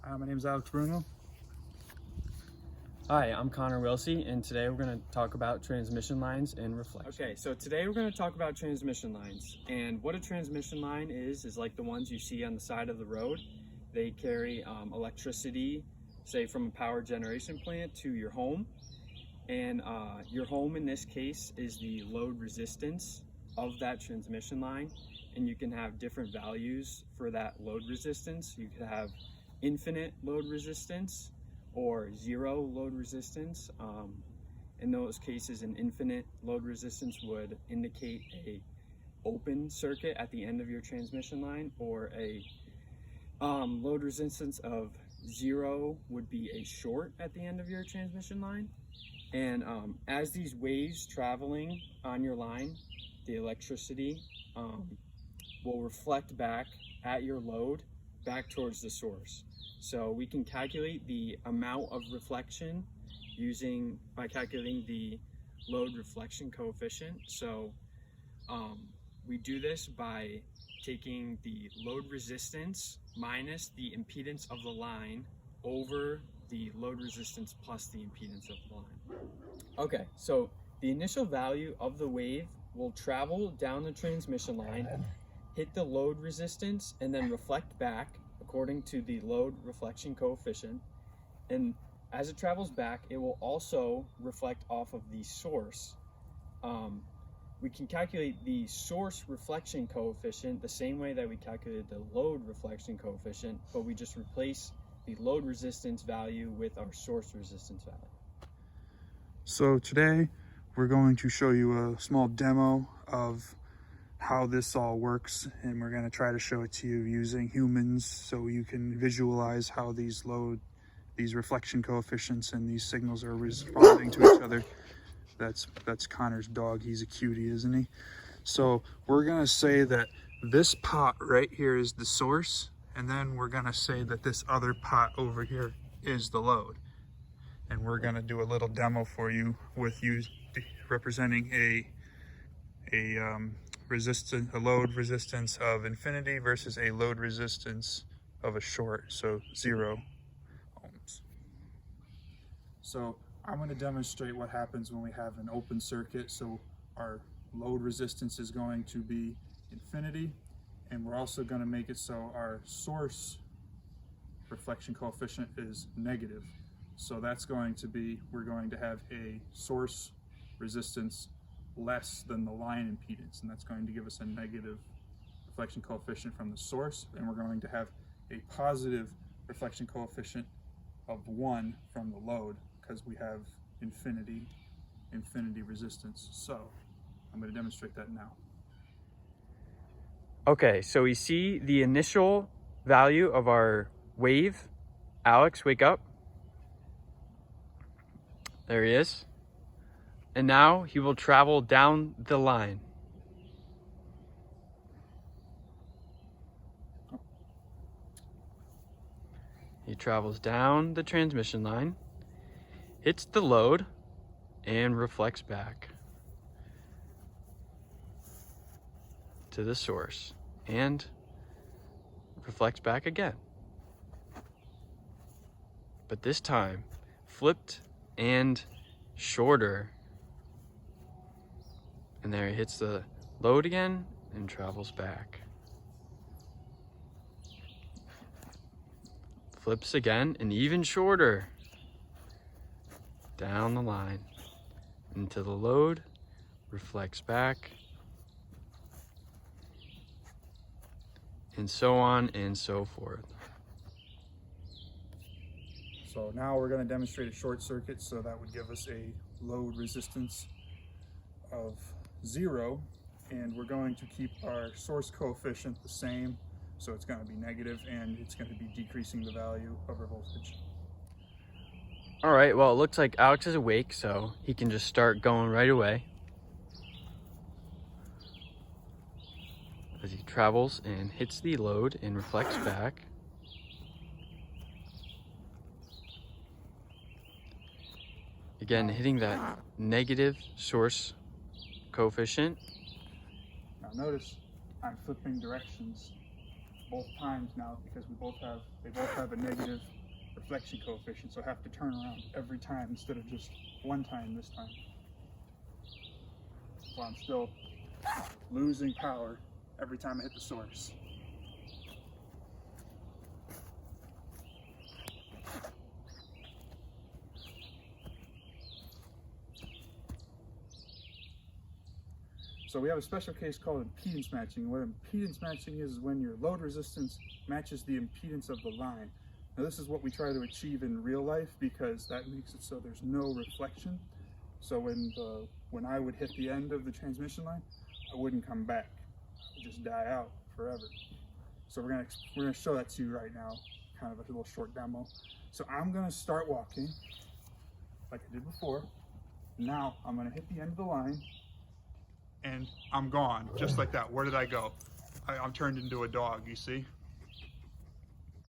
Hi, my name is Alex Bruno. Hi, I'm Connor Wilsey, and today we're going to talk about transmission lines and reflection. Okay, so today we're going to talk about transmission lines. And what a transmission line is like the ones you see on the side of the road. They carry electricity, say from a power generation plant to your home. And your home in this case is the load resistance of that transmission line. And you can have different values for that load resistance. You could have infinite load resistance or zero load resistance. In those cases, an infinite load resistance would indicate a open circuit at the end of your transmission line, or a load resistance of zero would be a short at the end of your transmission line. And as these waves traveling on your line, the electricity will reflect back at your load back towards the source. So we can calculate the amount of reflection by calculating the load reflection coefficient. So we do this by taking the load resistance minus the impedance of the line over the load resistance plus the impedance of the line. Okay, so the initial value of the wave will travel down the transmission line, hit the load resistance, and then reflect back according to the load reflection coefficient. And as it travels back, it will also reflect off of the source. We can calculate the source reflection coefficient the same way that we calculated the load reflection coefficient, but we just replace the load resistance value with our source resistance value. So today we're going to show you a small demo of how this all works, and we're going to try to show it to you using humans so you can visualize how these reflection coefficients and these signals are responding to each other. That's Connor's dog. He's a cutie, isn't he? So we're going to say that this pot right here is the source, and then we're going to say that this other pot over here is the load. And we're going to do a little demo for you with you representing a load resistance of infinity versus a load resistance of a short, so 0 ohms. So I'm going to demonstrate what happens when we have an open circuit. So our load resistance is going to be infinity, and we're also going to make it so our source reflection coefficient is negative. So that's going to be, we're going to have a source resistance less than the line impedance, and that's going to give us a negative reflection coefficient from the source, and we're going to have a positive reflection coefficient of 1 from the load because we have infinity resistance. So I'm going to demonstrate that now. Okay, so we see the initial value of our wave. Alex, wake up. There he is. And now he will travel down the line. He travels down the transmission line, hits the load, and reflects back to the source, and reflects back again. But this time, flipped and shorter. And there it hits the load again and travels back. Flips again and even shorter. Down the line into the load, reflects back, and so on and so forth. So now we're going to demonstrate a short circuit, so that would give us a load resistance of 0, and we're going to keep our source coefficient the same, so it's going to be negative, and it's going to be decreasing the value of our voltage. All right, well, it looks like Alex is awake, so he can just start going right away as he travels and hits the load and reflects back. Again, hitting that negative source coefficient. Now notice I'm flipping directions both times now because they both have a negative reflection coefficient, so I have to turn around every time instead of just one time this time. So I'm still losing power every time I hit the source. So we have a special case called impedance matching. What impedance matching is when your load resistance matches the impedance of the line. Now this is what we try to achieve in real life because that makes it so there's no reflection. So when I would hit the end of the transmission line, I wouldn't come back. I would just die out forever. So we're gonna show that to you right now, kind of a little short demo. So I'm gonna start walking like I did before. Now I'm gonna hit the end of the line and I'm gone, just like that. Where did I go? I'm turned into a dog, you see?